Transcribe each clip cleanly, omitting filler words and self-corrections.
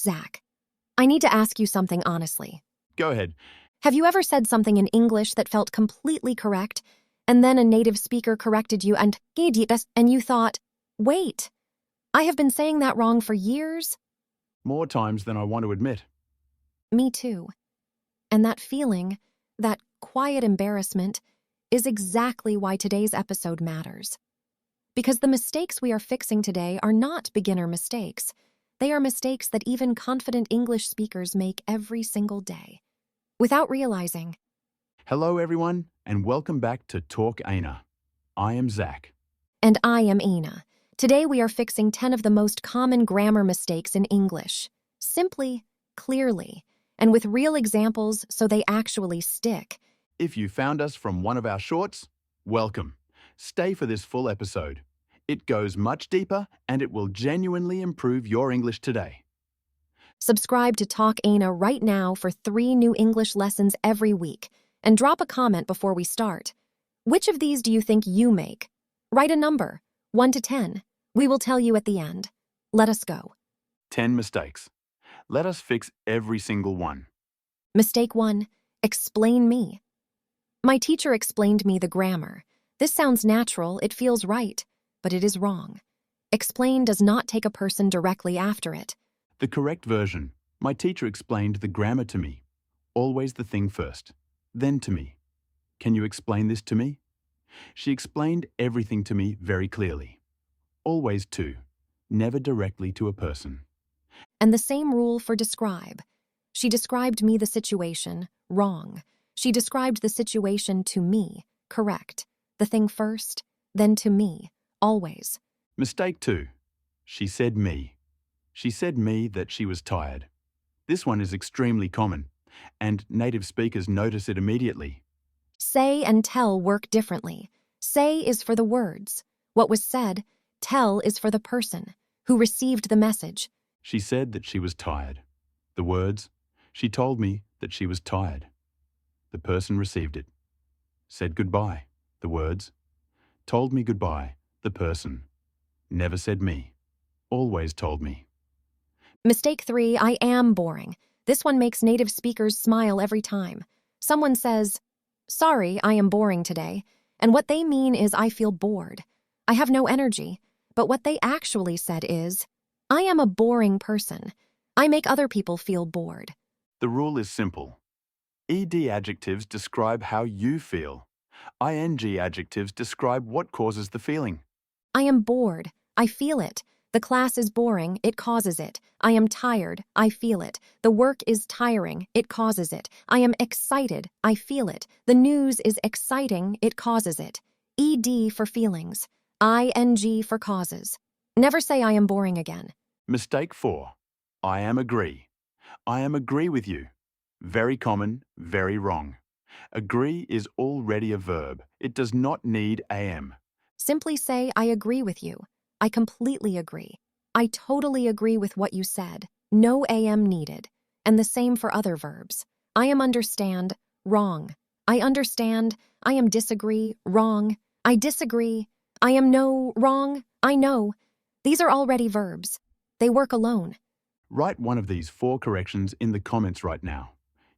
Zach, I need to ask you something honestly. Go ahead. Have you ever said something in English that felt completely correct, and then a native speaker corrected you and you thought, wait, I have been saying that wrong for years? More times than I want to admit. Me too. And that feeling, that quiet embarrassment, is exactly why today's episode matters. Because the mistakes we are fixing today are not beginner mistakes. They are mistakes that even confident English speakers make every single day, without realizing. Hello, everyone, and welcome back to Talk Eyna. I am Zack. And I am Eyna. Today we are fixing 10 of the most common grammar mistakes in English. Simply, clearly, and with real examples so they actually stick. If you found us from one of our shorts, welcome. Stay for this full episode. It goes much deeper and it will genuinely improve your English today. Subscribe to Talk Eyna right now for 3 new English lessons every week, and drop a comment before we start. Which of these do you think you make? Write a number, 1 to 10. We will tell you at the end. Let us go. 10 mistakes. Let us fix every single one. Mistake 1. Explain me. My teacher explained me the grammar. This sounds natural, it feels right, but it is wrong. Explain does not take a person directly after it. The correct version. My teacher explained the grammar to me. Always the thing first, then to me. Can you explain this to me? She explained everything to me very clearly. Always to, never directly to a person. And the same rule for describe. She described me the situation, wrong. She described the situation to me, correct. The thing first, then to me, always. Mistake 2. She said me. She said me that she was tired. This one is extremely common, and native speakers notice it immediately. Say and tell work differently. Say is for the words. What was said, tell is for the person who received the message. She said that she was tired. The words, she told me that she was tired. The person received it. Said goodbye. The words, told me goodbye. The person. Never said me. Always told me. Mistake 3, I am boring. This one makes native speakers smile every time. Someone says, sorry, I am boring today. And what they mean is I feel bored. I have no energy. But what they actually said is, I am a boring person. I make other people feel bored. The rule is simple. ED adjectives describe how you feel. ING adjectives describe what causes the feeling. I am bored. I feel it. The class is boring. It causes it. I am tired. I feel it. The work is tiring. It causes it. I am excited. I feel it. The news is exciting. It causes it. ED for feelings. ING for causes. Never say I am boring again. Mistake 4. I am agree. I am agree with you. Very common, very wrong. Agree is already a verb. It does not need am. Simply say, I agree with you. I completely agree. I totally agree with what you said. No am needed. And the same for other verbs. I am understand, wrong. I understand. I am disagree, wrong. I disagree. I am no, wrong. I know. These are already verbs. They work alone. Write one of these 4 corrections in the comments right now.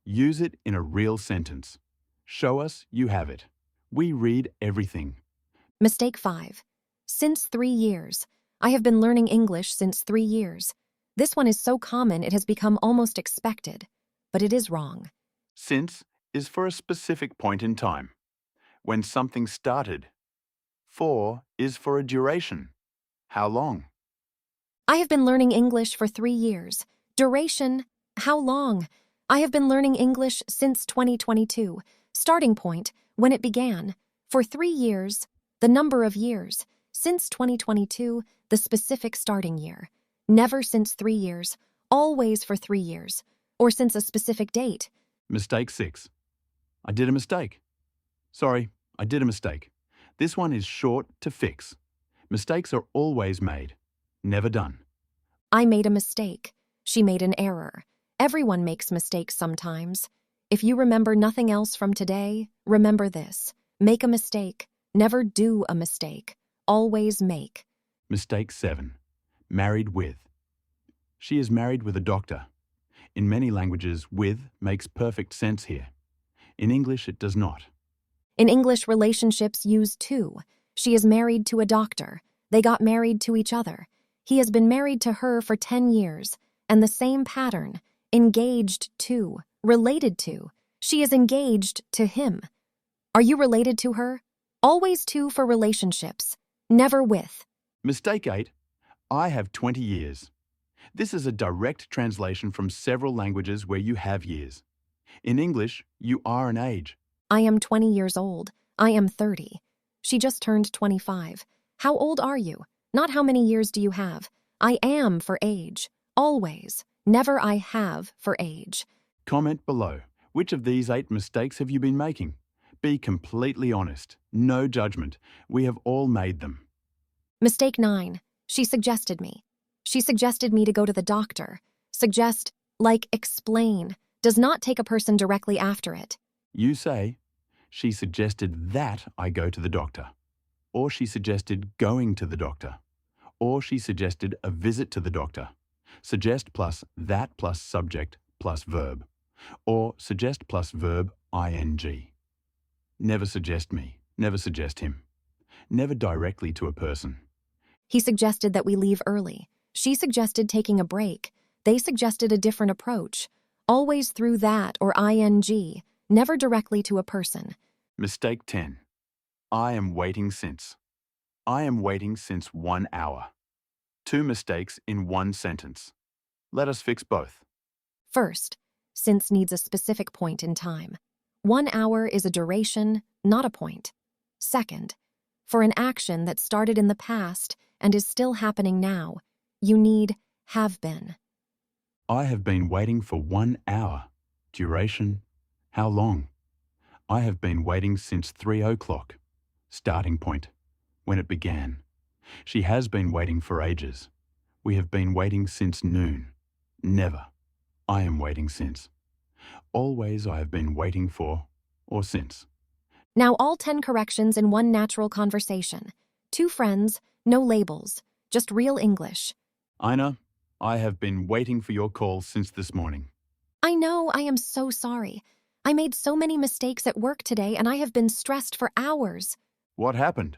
Use it in a real sentence. Show us you have it. We read everything. Mistake 5. Since 3 years. I have been learning English since 3 years. This one is so common it has become almost expected, but it is wrong. Since is for a specific point in time. When something started. For is for a duration. How long? I have been learning English for 3 years. Duration, how long? I have been learning English since 2022. Starting point, when it began. For 3 years, the number of years. Since 2022, the specific starting year. Never since 3 years, always for 3 years, or since a specific date. Mistake 6. I did a mistake. Sorry, I did a mistake. This one is short to fix. Mistakes are always made, never done. I made a mistake. She made an error. Everyone makes mistakes sometimes. If you remember nothing else from today, remember this. Make a mistake. Never do a mistake. Always make. Mistake 7. Married with. She is married with a doctor. In many languages, with makes perfect sense here. In English, it does not. In English, relationships use to. She is married to a doctor. They got married to each other. He has been married to her for 10 years. And the same pattern. Engaged to. Related to. She is engaged to him. Are you related to her? Always to for relationships. Never with. Mistake 8. I have 20 years. This is a direct translation from several languages where you have years. In English, you are an age. I am 20 years old. I am 30. She just turned 25. How old are you? Not how many years do you have. I am for age. Always. Never I have for age. Comment below. Which of these 8 mistakes have you been making? Be completely honest. No judgment. We have all made them. Mistake 9. She suggested me. She suggested me to go to the doctor. Suggest, like explain, does not take a person directly after it. You say, she suggested that I go to the doctor. Or she suggested going to the doctor. Or she suggested a visit to the doctor. Suggest plus that plus subject plus verb. Or suggest plus verb ing. Never suggest me. Never suggest him. Never directly to a person. He suggested that we leave early. She suggested taking a break. They suggested a different approach. Always through that or ing. Never directly to a person. Mistake 10. I am waiting since. I am waiting since 1 hour. 2 mistakes in 1 sentence. Let us fix both. First, since needs a specific point in time. 1 hour is a duration, not a point. Second, for an action that started in the past and is still happening now, you need have been. I have been waiting for 1 hour. Duration, how long? I have been waiting since 3 o'clock. Starting point, when it began. She has been waiting for ages. We have been waiting since noon. Never. I am waiting since. Always I have been waiting for or since. Now all 10 corrections in one natural conversation. 2 friends, no labels, just real English. Eyna, I have been waiting for your call since this morning. I know, I am so sorry. I made so many mistakes at work today and I have been stressed for hours. What happened?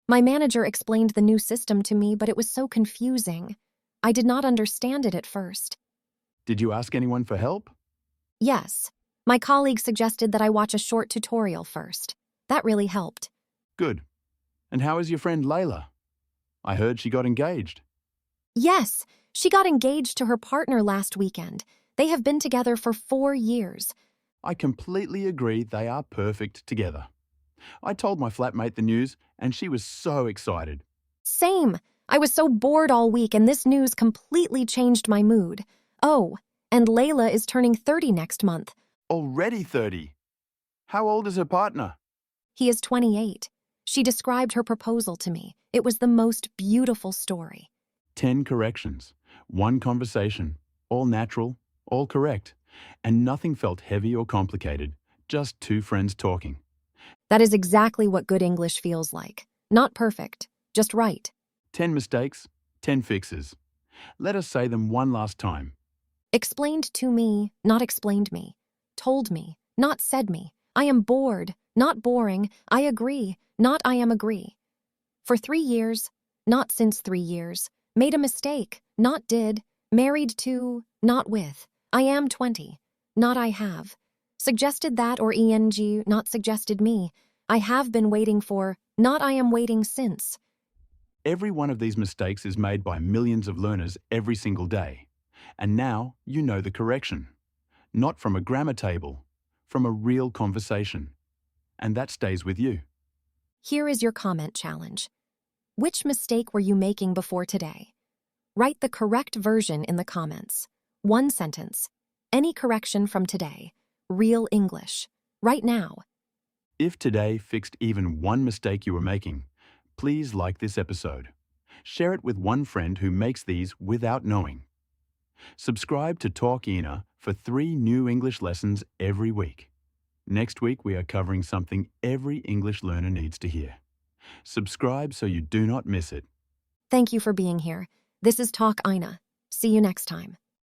My manager explained the new system to me, but it was so confusing. I did not understand it at first. Did you ask anyone for help? Yes, my colleague suggested that I watch a short tutorial first. That really helped. Good. And how is your friend Layla? I heard she got engaged. Yes, she got engaged to her partner last weekend. They have been together for 4 years. I completely agree they are perfect together. I told my flatmate the news and she was so excited. Same. I was so bored all week and this news completely changed my mood. Oh, and Layla is turning 30 next month. Already 30. How old is her partner? He is 28. She described her proposal to me. It was the most beautiful story. 10 corrections, 1 conversation, all natural, all correct, and nothing felt heavy or complicated, just 2 friends talking. That is exactly what good English feels like. Not perfect, just right. 10 mistakes, 10 fixes. Let us say them one last time. Explained to me, not explained me. Told me, not said me. I am bored, not boring. I agree, not I am agree. For 3 years, not since 3 years. Made a mistake, not did. Married to, not with. I am 20, not I have. Suggested that or eng, not suggested me. I have been waiting for, not I am waiting since. Every one of these mistakes is made by millions of learners every single day. And now you know the correction. Not from a grammar table, from a real conversation. And that stays with you. Here is your comment challenge. Which mistake were you making before today? Write the correct version in the comments. 1 sentence. Any correction from today. Real English. Right now. If today fixed even 1 mistake you were making, please like this episode. Share it with 1 friend who makes these without knowing. Subscribe to Talk Eyna for 3 new English lessons every week. Next week we are covering something every English learner needs to hear. Subscribe so you do not miss it. Thank you for being here. This is Talk Eyna. See you next time.